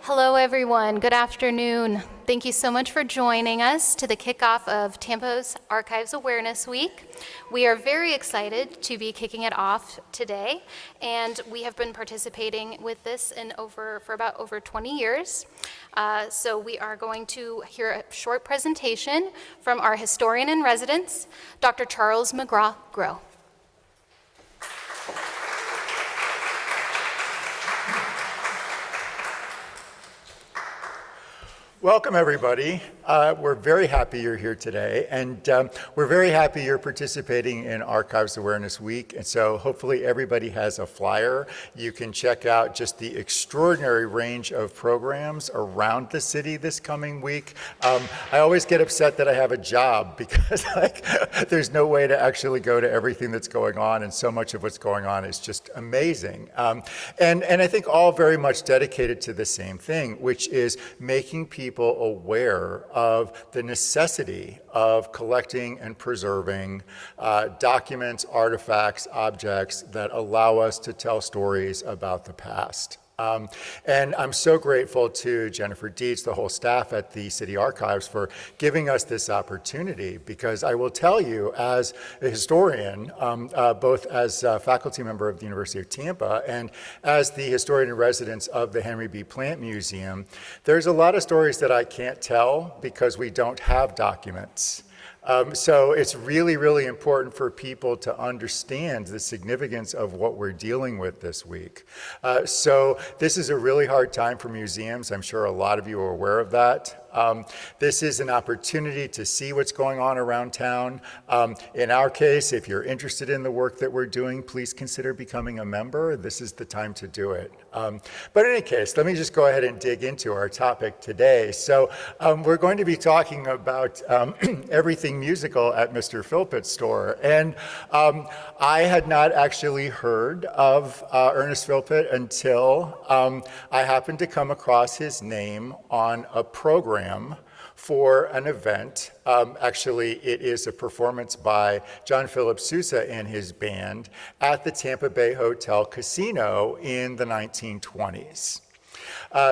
Hello, everyone. Good afternoon. Thank you so much for joining us to the kickoff of Tampa's Archives Awareness Week. We are very excited to be kicking it off today, and we have been participating with this for about over 20 years. So we are going to hear a short presentation from our historian in residence, Dr. Charles McGraw Groh. Welcome, everybody. We're very happy you're here today, and we're very happy you're participating in Archives Awareness Week. And so hopefully everybody has a flyer. You can check out just the extraordinary range of programs around the city this coming week. I always get upset that I have a job because there's no way to actually go to everything that's going on, and so much of what's going on is just amazing. And I think all very much dedicated to the same thing, which is making people aware of the necessity of collecting and preserving documents, artifacts, objects that allow us to tell stories about the past. And I'm so grateful to Jennifer Dietz, the whole staff at the City Archives, for giving us this opportunity, because I will tell you, as a historian, both as a faculty member of the University of Tampa and as the historian in residence of the Henry B. Plant Museum, there's a lot of stories that I can't tell because we don't have documents. So it's really, really important for people to understand the significance of what we're dealing with this week. So this is a really hard time for museums. I'm sure a lot of you are aware of that. This is an opportunity to see what's going on around town. In our case, if you're interested in the work that we're doing, please consider becoming a member. This is the time to do it. But in any case, let me just go ahead and dig into our topic today. So we're going to be talking about everything musical at Mr. Philpitt's store. And I had not actually heard of Ernest Philpitt until I happened to come across his name on a program for an event. Actually, it is a performance by John Philip Sousa and his band at the Tampa Bay Hotel Casino in the 1920s.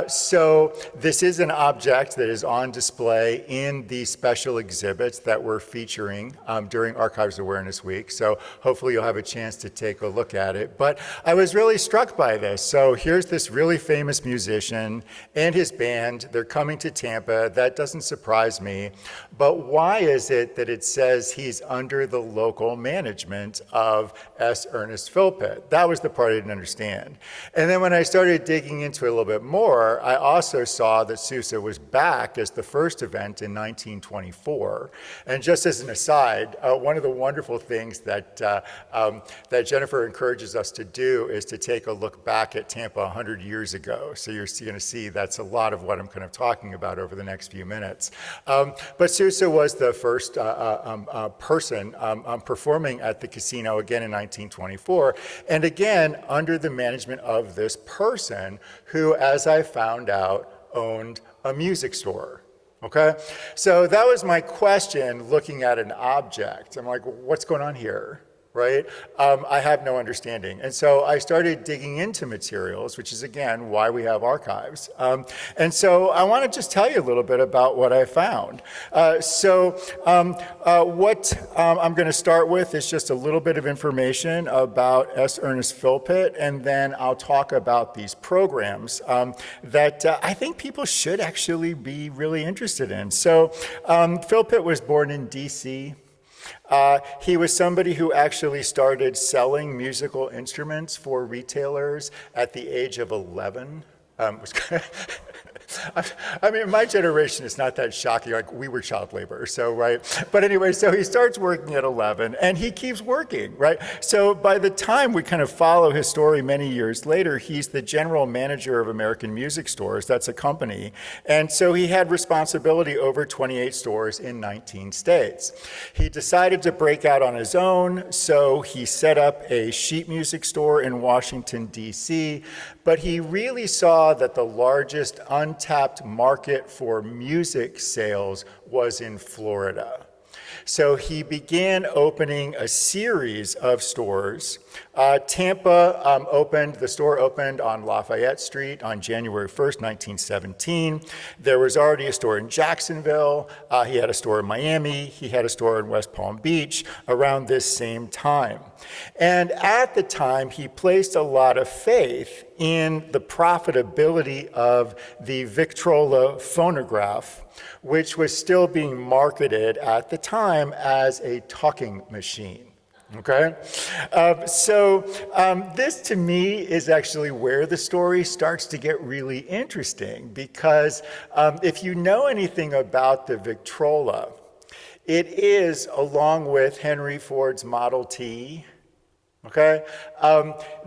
So this is an object that is on display in the special exhibits that we're featuring during Archives Awareness Week. So hopefully you'll have a chance to take a look at it. But I was really struck by this. So here's this really famous musician and his band. They're coming to Tampa. That doesn't surprise me. But why is it that it says he's under the local management of S. Ernest Philpitt? That was the part I didn't understand. And then when I started digging into it a little bit more, I also saw that Sousa was back as the first event in 1924. And just as an aside, one of the wonderful things that Jennifer encourages us to do is to take a look back at Tampa 100 years ago. So you're going to see that's a lot of what I'm kind of talking about over the next few minutes. But Sousa was the first person performing at the casino again in 1924. And again, under the management of this person who, as I found out, owned a music store. Okay? So that was my question looking at an object. I'm like, what's going on here? Right? I have no understanding. And so I started digging into materials, which is, again, why we have archives. And so I want to just tell you a little bit about what I found. What I'm going to start with is just a little bit of information about S. Ernest Philpitt, and then I'll talk about these programs that I think people should actually be really interested in. So Philpitt was born in D.C. He was somebody who actually started selling musical instruments for retailers at the age of 11. I mean, my generation is not that shocking. Like, we were child labor, so, right? But anyway, so he starts working at 11, and he keeps working, right? So by the time we kind of follow his story many years later, he's the general manager of American Music Stores. That's a company. And so he had responsibility over 28 stores in 19 states. He decided to break out on his own, so he set up a sheet music store in Washington, D.C., but he really saw that the largest untapped market for music sales was in Florida. So he began opening a series of stores. The store opened on Lafayette Street on January 1st, 1917. There was already a store in Jacksonville. He had a store in Miami. He had a store in West Palm Beach around this same time. And at the time, he placed a lot of faith in the profitability of the Victrola phonograph, which was still being marketed at the time as a talking machine. Okay, this to me is actually where the story starts to get really interesting, because if you know anything about the Victrola, it is, along with Henry Ford's Model T, okay,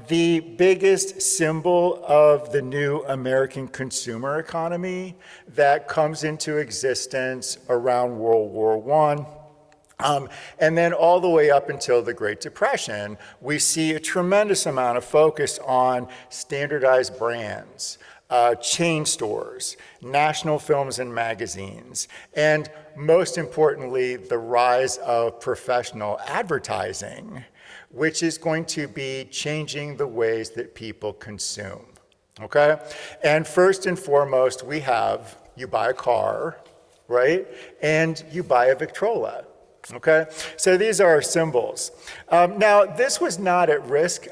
the biggest symbol of the new American consumer economy that comes into existence around World War I. And then all the way up until the Great Depression, we see a tremendous amount of focus on standardized brands, chain stores, national films and magazines, and most importantly, the rise of professional advertising, which is going to be changing the ways that people consume, okay? And first and foremost, you buy a car, right? And you buy a Victrola. Okay, so these are our symbols. Now, this was not at risk,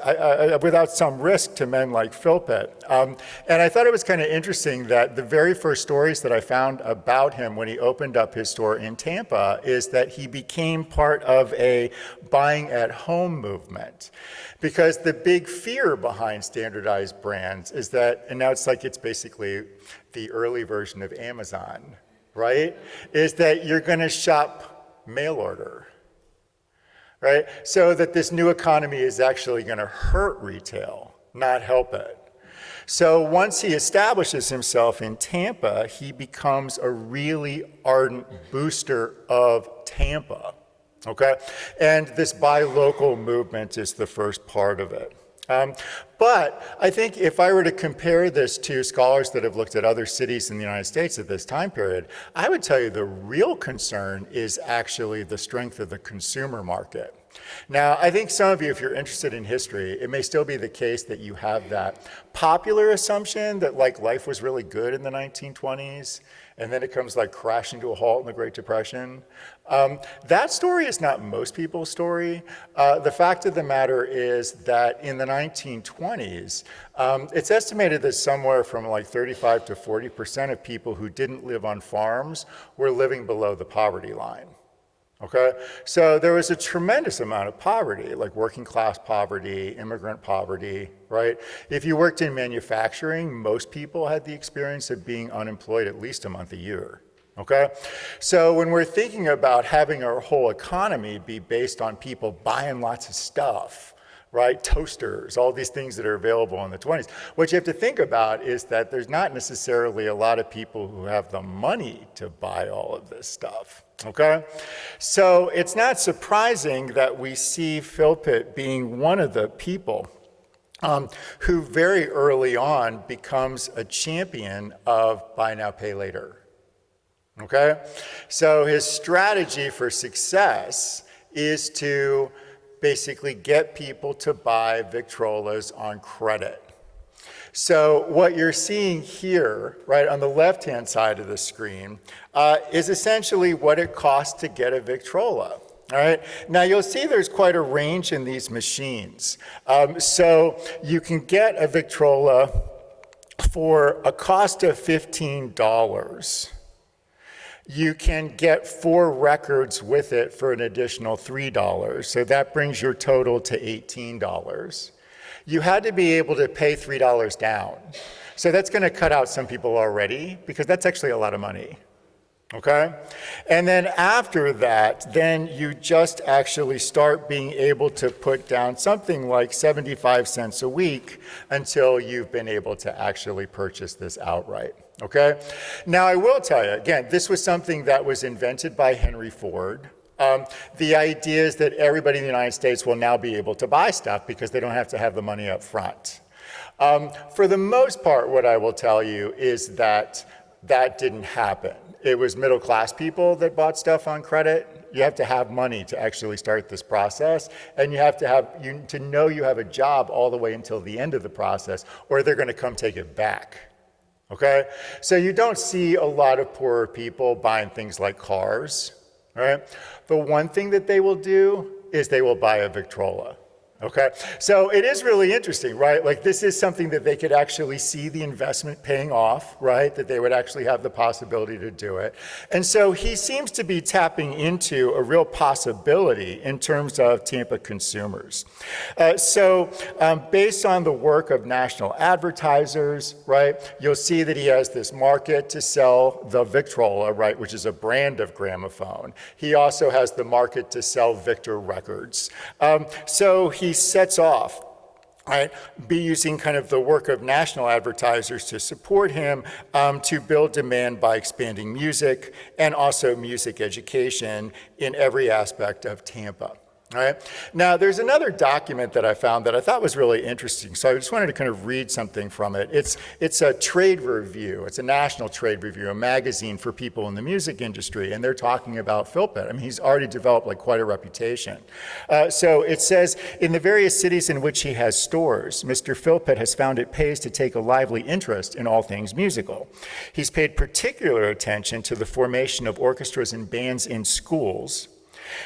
without some risk to men like Philpitt. And I thought it was kind of interesting that the very first stories that I found about him when he opened up his store in Tampa is that he became part of a buying at home movement. Because the big fear behind standardized brands is that, and now it's basically the early version of Amazon, right? Is that you're going to shop mail order, right? So that this new economy is actually going to hurt retail, not help it. So once he establishes himself in Tampa, he becomes a really ardent booster of Tampa, okay? And this buy local movement is the first part of it. But I think if I were to compare this to scholars that have looked at other cities in the United States at this time period, I would tell you the real concern is actually the strength of the consumer market. Now, I think some of you, if you're interested in history, it may still be the case that you have that popular assumption that life was really good in the 1920s, and then it comes crashing to a halt in the Great Depression. That story is not most people's story. The fact of the matter is that in the 1920s, it's estimated that somewhere from 35 to 40% of people who didn't live on farms were living below the poverty line. Okay, so there was a tremendous amount of poverty, like working class poverty, immigrant poverty, right? If you worked in manufacturing, most people had the experience of being unemployed at least a month a year, okay? So when we're thinking about having our whole economy be based on people buying lots of stuff, right, toasters, all these things that are available in the 20s, what you have to think about is that there's not necessarily a lot of people who have the money to buy all of this stuff. Okay, so it's not surprising that we see Philpitt being one of the people who very early on becomes a champion of buy now, pay later. Okay, so his strategy for success is to basically get people to buy Victrolas on credit. So what you're seeing here, right on the left-hand side of the screen, is essentially what it costs to get a Victrola. All right. Now you'll see there's quite a range in these machines. So you can get a Victrola for a cost of $15. You can get 4 records with it for an additional $3. So that brings your total to $18. You had to be able to pay $3 down. So that's going to cut out some people already, because that's actually a lot of money, okay? And then after that, then you just actually start being able to put down something like 75 cents a week until you've been able to actually purchase this outright, okay? Now, I will tell you, again, this was something that was invented by Henry Ford. The idea is that everybody in the United States will now be able to buy stuff because they don't have to have the money up front. For the most part, what I will tell you is that that didn't happen. It was middle-class people that bought stuff on credit. You have to have money to actually start this process, and you have to know you have a job all the way until the end of the process, or they're going to come take it back. Okay? So you don't see a lot of poorer people buying things like cars, right? The one thing that they will do is they will buy a Victrola. Okay, so it is really interesting, right? Like this is something that they could actually see the investment paying off, right? That they would actually have the possibility to do it. And so he seems to be tapping into a real possibility in terms of Tampa consumers. Based on the work of national advertisers, right, you'll see that he has this market to sell the Victrola, right, which is a brand of gramophone. He also has the market to sell Victor records. So he sets off, right, be using kind of the work of national advertisers to support him to build demand by expanding music and also music education in every aspect of Tampa. All right. Now, there's another document that I found that I thought was really interesting. So I just wanted to kind of read something from it. It's a trade review. It's a national trade review, a magazine for people in the music industry. And they're talking about Philpitt. I mean, he's already developed like quite a reputation. So it says, in the various cities in which he has stores, Mr. Philpitt has found it pays to take a lively interest in all things musical. He's paid particular attention to the formation of orchestras and bands in schools,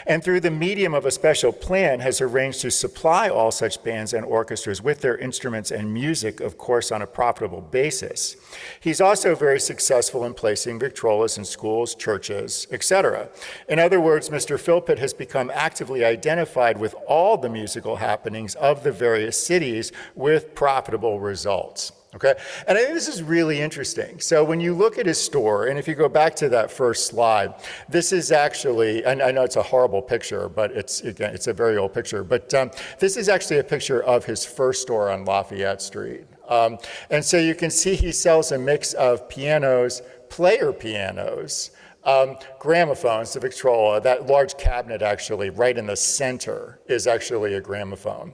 and through the medium of a special plan has arranged to supply all such bands and orchestras with their instruments and music, of course, on a profitable basis. He's also very successful in placing Victrolas in schools, churches, etc. In other words, Mr. Philpitt has become actively identified with all the musical happenings of the various cities with profitable results. Okay, and I think this is really interesting. So when you look at his store, and if you go back to that first slide, this is actually, and I know it's a horrible picture, but it's a very old picture, but this is actually a picture of his first store on Lafayette Street. And so you can see he sells a mix of pianos, player pianos, gramophones, the Victrola, that large cabinet actually right in the center is actually a gramophone.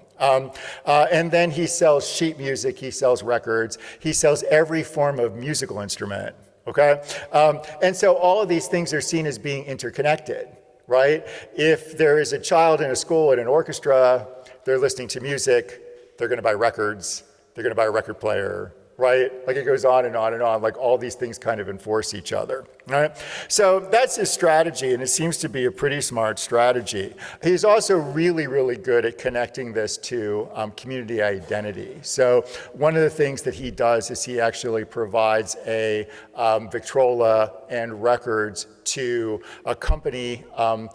And then he sells sheet music, he sells records, he sells every form of musical instrument, okay? And so all of these things are seen as being interconnected, right? If there is a child in a school at an orchestra, they're listening to music, they're gonna buy records, they're gonna buy a record player, right? Like it goes on and on and on, like all these things kind of enforce each other, right? So that's his strategy, and it seems to be a pretty smart strategy. He's also really, really good at connecting this to community identity. So one of the things that he does is he actually provides a Victrola and records to accompany an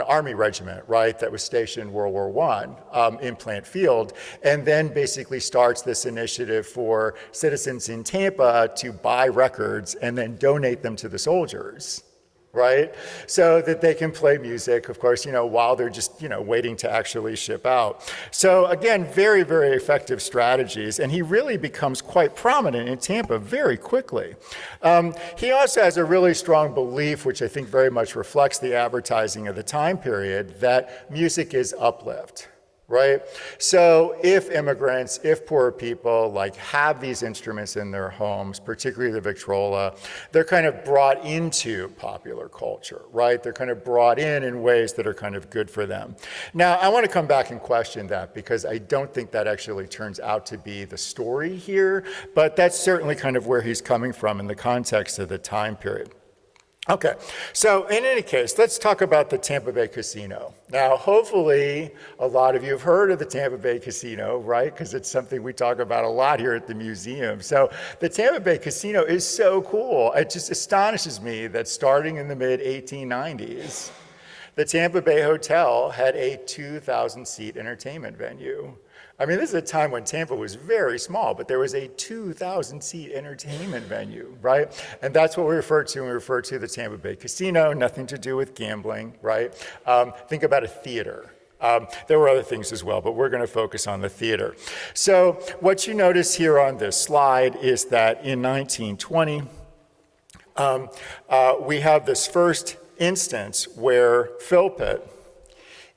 army regiment, right, that was stationed World War I in Plant Field, and then basically starts this initiative for citizens in Tampa to buy records and then donate them to the soldiers, right? So that they can play music, of course, while they're just, waiting to actually ship out. So again, very, very effective strategies, and he really becomes quite prominent in Tampa very quickly. He also has a really strong belief, which I think very much reflects the advertising of the time period, that music is uplift. Right? So if immigrants, if poor people have these instruments in their homes, particularly the Victrola, they're kind of brought into popular culture, right? They're kind of brought in ways that are kind of good for them. Now, I want to come back and question that because I don't think that actually turns out to be the story here, but that's certainly kind of where he's coming from in the context of the time period. Okay, so in any case, let's talk about the Tampa Bay Casino. Now, hopefully, a lot of you have heard of the Tampa Bay Casino, right? Because it's something we talk about a lot here at the museum. So the Tampa Bay Casino is so cool. It just astonishes me that starting in the mid-1890s, the Tampa Bay Hotel had a 2,000-seat entertainment venue. I mean, this is a time when Tampa was very small, but there was a 2,000-seat entertainment venue, right? And that's what we refer to when we refer to the Tampa Bay Casino, nothing to do with gambling, right? Think about a theater. There were other things as well, but we're going to focus on the theater. So what you notice here on this slide is that in 1920, we have this first instance where Philpitt,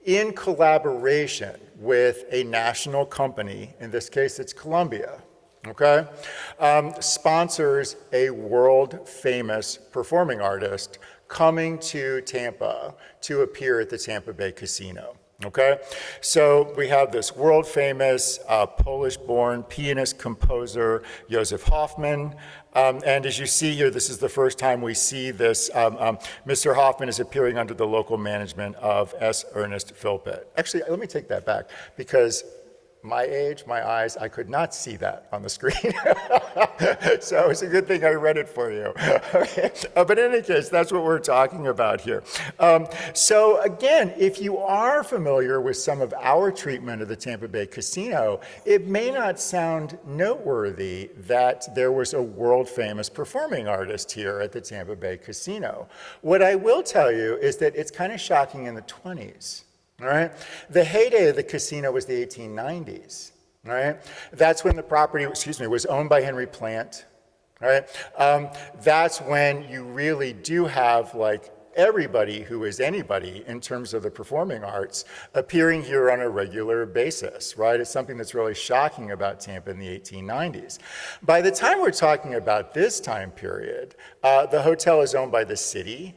in collaboration with a national company, in this case it's Columbia, sponsors a world famous performing artist coming to Tampa to appear at the Tampa Bay Casino. Okay, so we have this world famous Polish-born pianist composer Joseph Hoffman, and as you see here, this is the first time we see this. Mr. Hoffman is appearing under the local management of Ernest Philpitt. Actually, let me take that back, because my age, my eyes, I could not see that on the screen. So it's a good thing I read it for you. Okay. But in any case, that's what we're talking about here. So again, if you are familiar with some of our treatment of the Tampa Bay Casino, it may not sound noteworthy that there was a world-famous performing artist here at the Tampa Bay Casino. What I will tell you is that it's kind of shocking in the 20s. All right. The heyday of the casino was the 1890s. All right. That's when the property, was owned by Henry Plant. All right. That's when you really do have like everybody who is anybody in terms of the performing arts appearing here on a regular basis, right? It's something that's really shocking about Tampa in the 1890s. By the time we're talking about this time period, the hotel is owned by the city.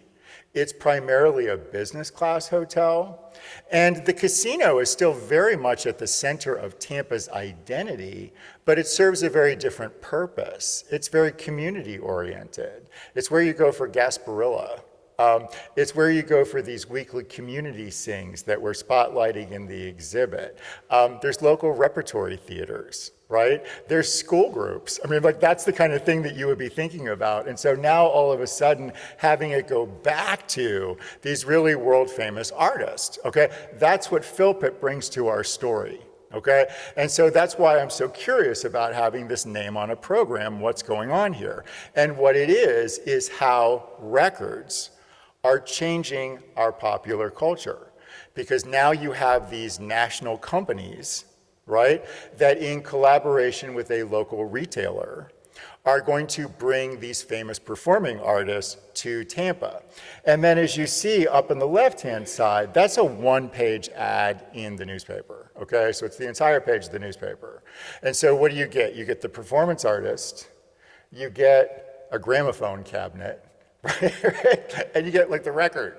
It's primarily a business class hotel, and the casino is still very much at the center of Tampa's identity, but it serves a very different purpose. It's very community oriented. It's where you go for Gasparilla. It's where you go for these weekly community sings that we're spotlighting in the exhibit. There's local repertory theaters, right? There's school groups. I mean, like that's the kind of thing that you would be thinking about. And so now all of a sudden having it go back to these really world famous artists, okay? That's what Philpitt brings to our story. Okay, and so that's why I'm so curious about having this name on a program, what's going on here. And what it is how records are changing our popular culture. Because now you have these national companies, right, that in collaboration with a local retailer are going to bring these famous performing artists to Tampa. And then as you see up on the left-hand side, that's a one-page ad in the newspaper, okay? So it's the entire page of the newspaper. And so what do? You get the performance artist, you get a gramophone cabinet, right? And you get like the record.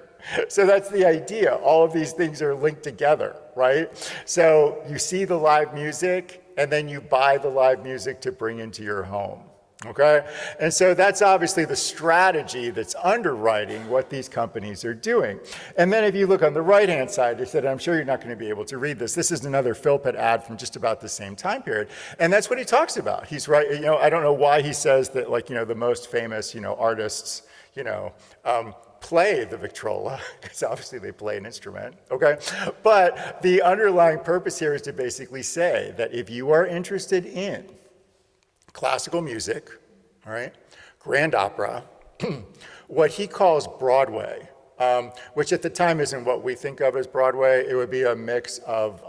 So that's the idea. All of these things are linked together, right? So you see the live music, and then you buy the live music to bring into your home. Okay? And so that's obviously the strategy that's underwriting what these companies are doing. And then if you look on the right-hand side, they said, I'm sure you're not going to be able to read this. This is another Philpitt ad from just about the same time period. And that's what he talks about. He's right, I don't know why he says that, the most famous, artists, play the Victrola, because obviously they play an instrument, okay? But the underlying purpose here is to basically say that if you are interested in classical music, all right, grand opera, what he calls Broadway, which at the time isn't what we think of as Broadway. It would be a mix of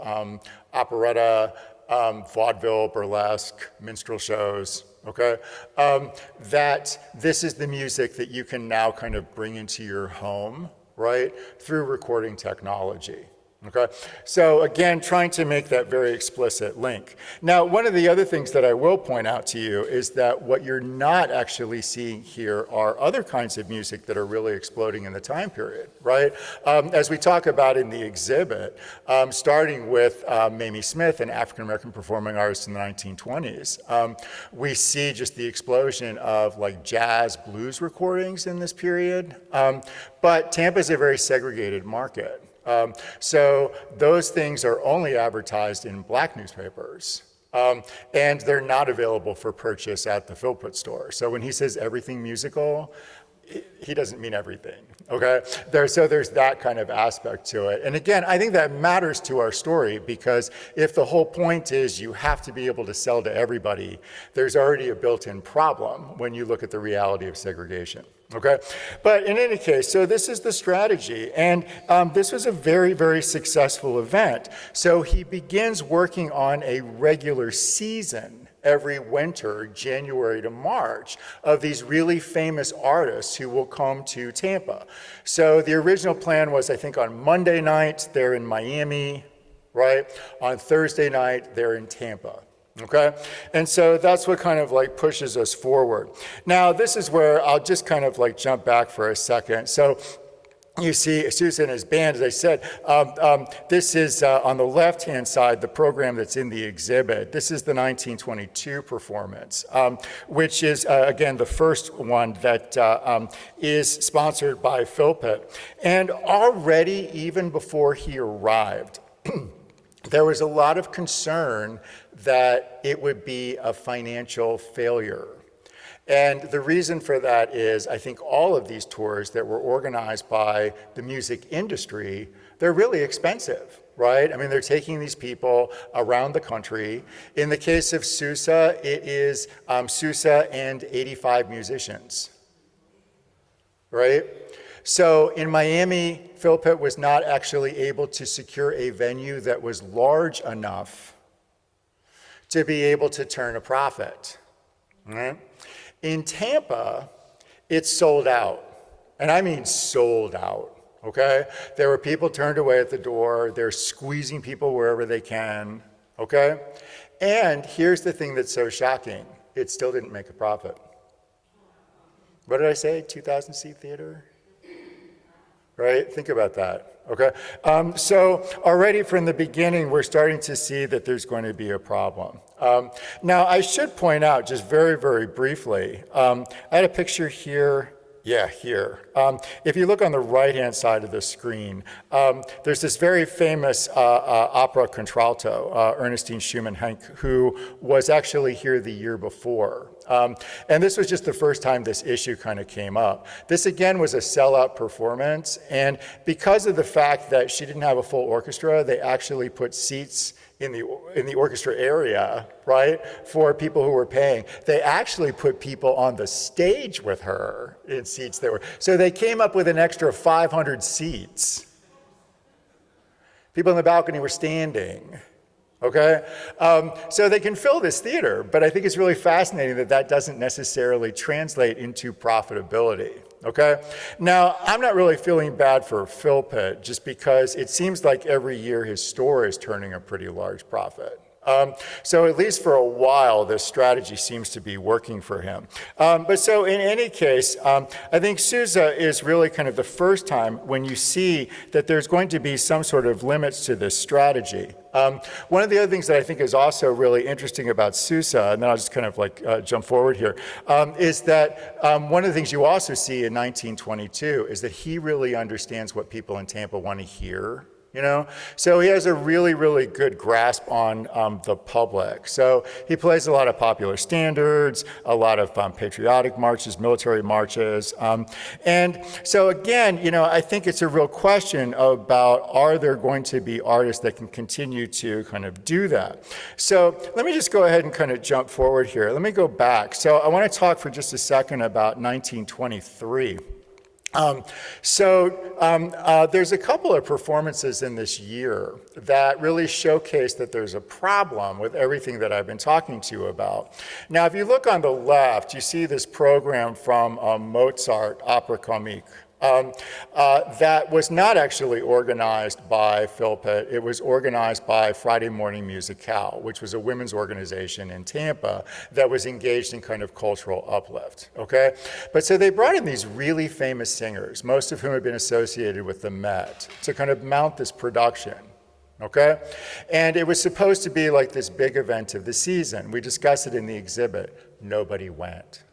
operetta, vaudeville, burlesque, minstrel shows, okay? That this is the music that you can now kind of bring into your home, right, through recording technology. Okay, so again, trying to make that very explicit link. Now, one of the other things that I will point out to you is that what you're not actually seeing here are other kinds of music that are really exploding in the time period, right? As we talk about in the exhibit, starting with Mamie Smith, an African-American performing artist in the 1920s, we see just the explosion of like jazz blues recordings in this period. But Tampa is a very segregated market. So those things are only advertised in black newspapers, and they're not available for purchase at the Philpitt store. So when he says everything musical, he doesn't mean everything, okay? So there's that kind of aspect to it. And again, I think that matters to our story, because if the whole point is you have to be able to sell to everybody, there's already a built-in problem when you look at the reality of segregation. Okay, but in any case, so this is the strategy, and this was a very, very successful event. So he begins working on a regular season every winter, January to March, of these really famous artists who will come to Tampa. So the original plan was, I think, on Monday night, they're in Miami, right? On Thursday night, they're in Tampa. Okay, and so that's what kind of like pushes us forward. Now, this is where I'll just kind of like jump back for a second. So you see Susan and his band, as I said, this is on the left-hand side, the program that's in the exhibit. This is the 1922 performance, which is, again, the first one that is sponsored by Philpitt. And already, even before he arrived, there was a lot of concern that it would be a financial failure. And the reason for that is, I think all of these tours that were organized by the music industry, they're really expensive, right? I mean, they're taking these people around the country. In the case of Sousa, it is Sousa and 85 musicians, right? So in Miami, Philpitt was not actually able to secure a venue that was large enough to be able to turn a profit, right? In Tampa, it's sold out, and I mean sold out, okay? There were people turned away at the door. They're squeezing people wherever they can, okay? And here's the thing that's so shocking. It still didn't make a profit. What did I say, 2,000-seat theater? Right, think about that, okay? So already from the beginning, we're starting to see that there's going to be a problem. Now, I should point out, just very, very briefly, I had a picture here. Yeah, here. If you look on the right-hand side of the screen, there's this very famous opera contralto, Ernestine Schumann-Henke, who was actually here the year before. And this was just the first time this issue kind of came up. This, again, was a sellout performance, and because of the fact that she didn't have a full orchestra, they actually put seats in the orchestra area, right, for people who were paying. They actually put people on the stage with her in seats that were, so they came up with an extra 500 seats. People in the balcony were standing, okay? So they can fill this theater, but I think it's really fascinating that that doesn't necessarily translate into profitability. Okay? Now, I'm not really feeling bad for Philpitt just because it seems like every year his store is turning a pretty large profit. So at least for a while, this strategy seems to be working for him. But so in any case, I think Sousa is really kind of the first time when you see that there's going to be some sort of limits to this strategy. One of the other things that I think is also really interesting about Sousa, and then I'll just kind of like jump forward here, is that one of the things you also see in 1922 is that he really understands what people in Tampa want to hear. You know, so he has a really, really good grasp on the public. So he plays a lot of popular standards, a lot of patriotic marches, military marches. And so again, you know, I think it's a real question about, are there going to be artists that can continue to kind of do that? So let me just go ahead and kind of jump forward here. Let me go back. So I want to talk for just a second about 1923. There's a couple of performances in this year that really showcase that there's a problem with everything that I've been talking to you about. Now, if you look on the left, you see this program from Mozart, Opera Comique. That was not actually organized by Philpitt. It was organized by Friday Morning Musicale, which was a women's organization in Tampa that was engaged in kind of cultural uplift, okay? But so they brought in these really famous singers, most of whom had been associated with the Met, to kind of mount this production. Okay? And it was supposed to be like this big event of the season. We discussed it in the exhibit. Nobody went.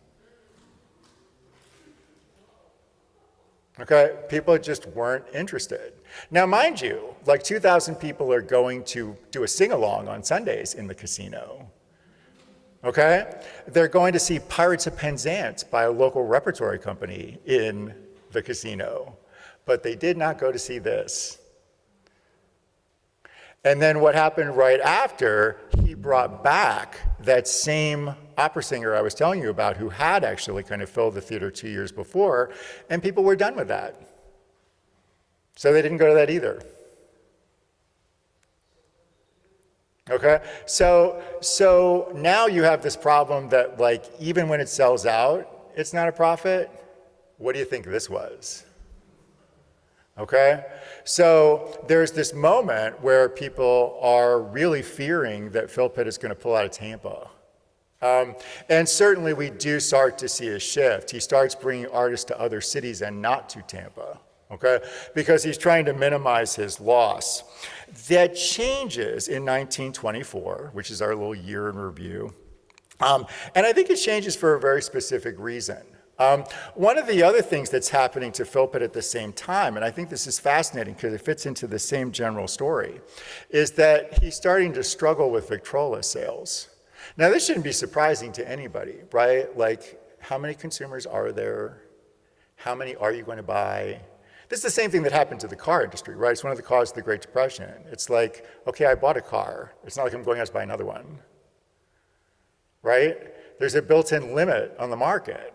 Okay, people just weren't interested. Now, mind you, like 2,000 people are going to do a sing-along on Sundays in the casino. Okay? They're going to see Pirates of Penzance by a local repertory company in the casino. But they did not go to see this. And then what happened right after, he brought back that same opera singer I was telling you about who had actually kind of filled the theater 2 years before, and people were done with that. So they didn't go to that either. Okay? So now you have this problem that, like, even when it sells out, it's not a profit. What do you think this was? Okay? So there's this moment where people are really fearing that Philpitt is going to pull out of Tampa. And certainly we do start to see a shift. He starts bringing artists to other cities and not to Tampa, okay? Because he's trying to minimize his loss. That changes in 1924, which is our little year in review. And I think it changes for a very specific reason. One of the other things that's happening to Philpitt at the same time, and I think this is fascinating because it fits into the same general story, is that he's starting to struggle with Victrola sales. Now, this shouldn't be surprising to anybody, right? Like, how many consumers are there? How many are you going to buy? This is the same thing that happened to the car industry, right? It's one of the causes of the Great Depression. It's like, okay, I bought a car. It's not like I'm going out to buy another one, right? There's a built-in limit on the market.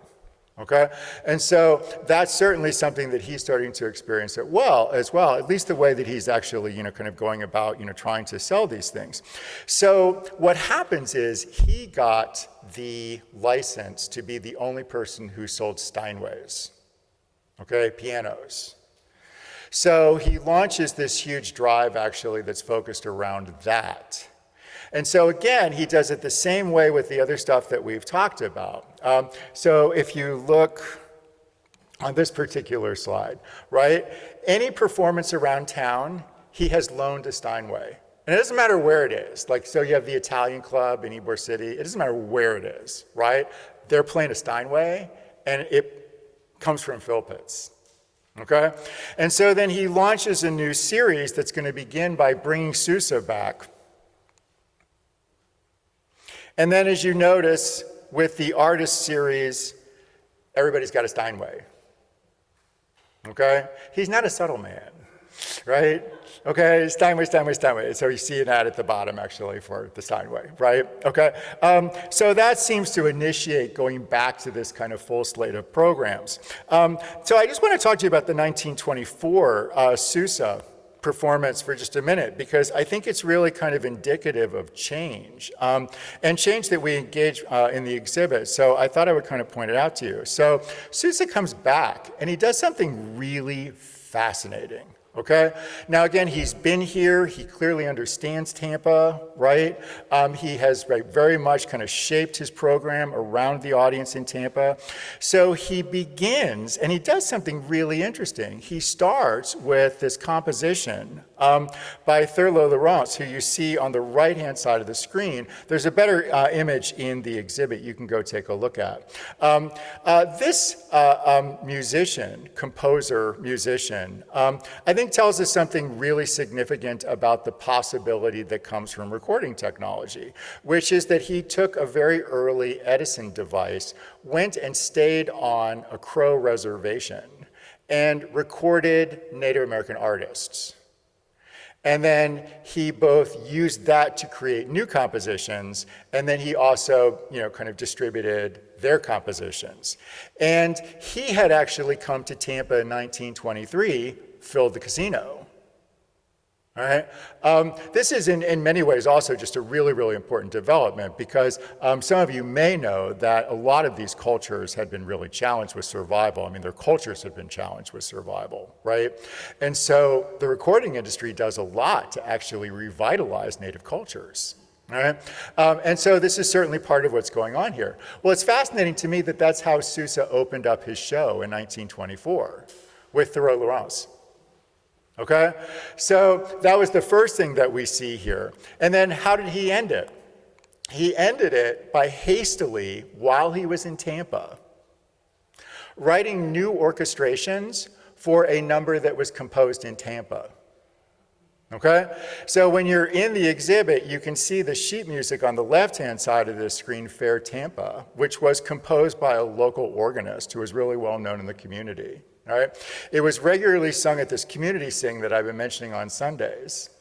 Okay? And so that's certainly something that he's starting to experience as well, at least the way that he's actually, kind of going about, trying to sell these things. So what happens is he got the license to be the only person who sold Steinways, okay, pianos. So he launches this huge drive, actually, that's focused around that. And so again, he does it the same way with the other stuff that we've talked about. So if you look on this particular slide, right, any performance around town, he has loaned a Steinway. And it doesn't matter where it is. Like, so you have the Italian Club in Ybor City. It doesn't matter where it is, right? They're playing a Steinway, and it comes from Philpitt's. Okay? And so then he launches a new series that's going to begin by bringing Sousa back. And then as you notice, with the artist series, everybody's got a Steinway, okay? He's not a subtle man, right? Okay, Steinway, Steinway, Steinway. So you see an ad at the bottom, actually, for the Steinway, right? Okay, so that seems to initiate going back to this kind of full slate of programs. So I just want to talk to you about the 1924 Sousa performance for just a minute, because I think it's really kind of indicative of change, and change that we engage in the exhibit. So I thought I would kind of point it out to you. So Sousa comes back, and he does something really fascinating. Okay? Now again, he's been here, he clearly understands Tampa, right? He has very much kind of shaped his program around the audience in Tampa. So he begins, and he does something really interesting. He starts with this composition by Thurlow Laurence, who you see on the right-hand side of the screen. There's a better image in the exhibit you can go take a look at. This composer, musician, I think tells us something really significant about the possibility that comes from recording technology, which is that he took a very early Edison device, went and stayed on a Crow reservation, and recorded Native American artists. And then he both used that to create new compositions, and then he also, kind of distributed their compositions. And he had actually come to Tampa in 1923, filled the casino. All right? This is in many ways also just a really, really important development, because some of you may know that a lot of these cultures had been really challenged with survival. I mean, their cultures had been challenged with survival, right? And so the recording industry does a lot to actually revitalize native cultures. All right? And so this is certainly part of what's going on here. Well, it's fascinating to me that that's how Sousa opened up his show in 1924 with Thurlow Laurence. Okay? So that was the first thing that we see here. And then how did he end it? He ended it by hastily, while he was in Tampa, writing new orchestrations for a number that was composed in Tampa. Okay? So when you're in the exhibit, you can see the sheet music on the left-hand side of the screen, Fair Tampa, which was composed by a local organist who was really well known in the community. All right? It was regularly sung at this community sing that I've been mentioning on Sundays.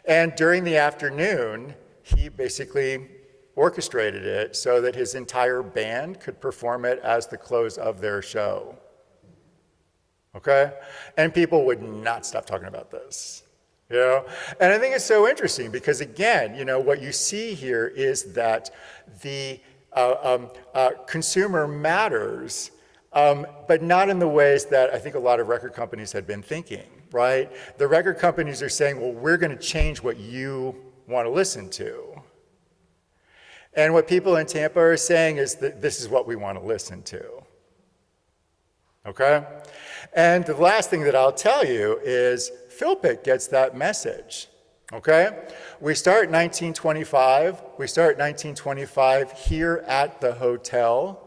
And during the afternoon, he basically orchestrated it so that his entire band could perform it as the close of their show. Okay? And people would not stop talking about this. And I think it's so interesting because, again, what you see here is that the consumer matters but not in the ways that I think a lot of record companies had been thinking, right? The record companies are saying, well, we're going to change what you want to listen to. And what people in Tampa are saying is that this is what we want to listen to. Okay? And the last thing that I'll tell you is Philpitt gets that message. Okay? We start 1925. We start 1925 here at the hotel.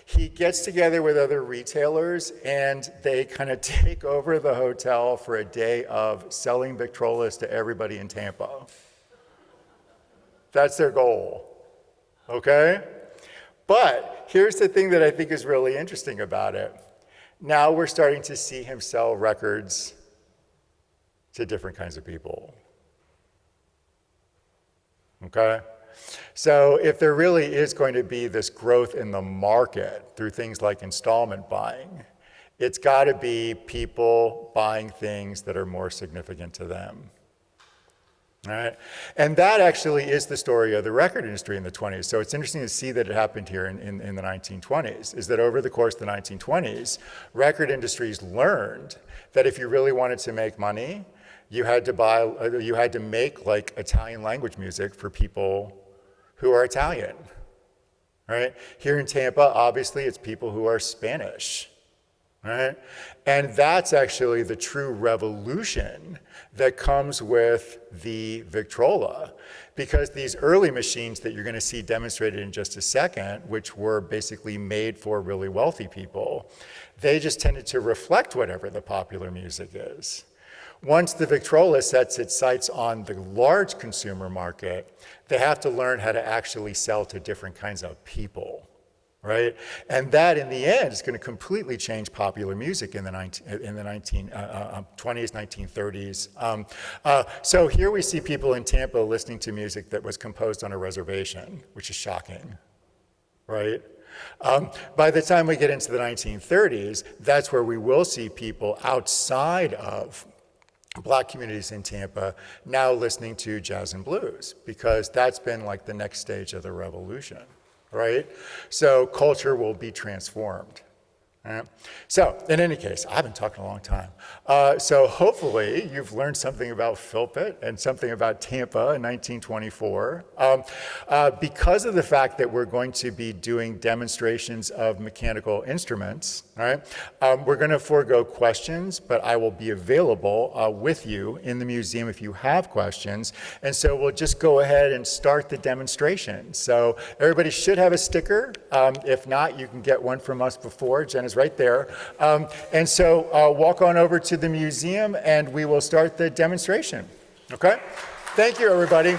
He gets together with other retailers and they kind of take over the hotel for a day of selling Victrolas to everybody in Tampa. That's their goal. Okay? But here's the thing that I think is really interesting about it. Now we're starting to see him sell records to different kinds of people. Okay? So if there really is going to be this growth in the market through things like installment buying, it's got to be people buying things that are more significant to them. All right? And that actually is the story of the record industry in the 20s. So it's interesting to see that it happened here in the 1920s, is that over the course of the 1920s, record industries learned that if you really wanted to make money, you had to make like Italian language music for people who are Italian, right? Here in Tampa, obviously, it's people who are Spanish, right? And that's actually the true revolution that comes with the Victrola, because these early machines that you're going to see demonstrated in just a second, which were basically made for really wealthy people, they just tended to reflect whatever the popular music is. Once the Victrola sets its sights on the large consumer market, they have to learn how to actually sell to different kinds of people, right? And that, in the end, is going to completely change popular music in the 1920s, 1930s. So here we see people in Tampa listening to music that was composed on a reservation, which is shocking, right? By the time we get into the 1930s, that's where we will see people outside of Black communities in Tampa now listening to jazz and blues, because that's been like the next stage of the revolution, right? So culture will be transformed. Right? So in any case, I've been talking a long time. So hopefully you've learned something about Philpitt and something about Tampa in 1924. Because of the fact that we're going to be doing demonstrations of mechanical instruments, right? We're going to forego questions, but I will be available with you in the museum if you have questions. And so we'll just go ahead and start the demonstration. So everybody should have a sticker. If not, you can get one from us before. Jen is right there. And so walk on over to the museum and we will start the demonstration. Okay? Thank you, everybody.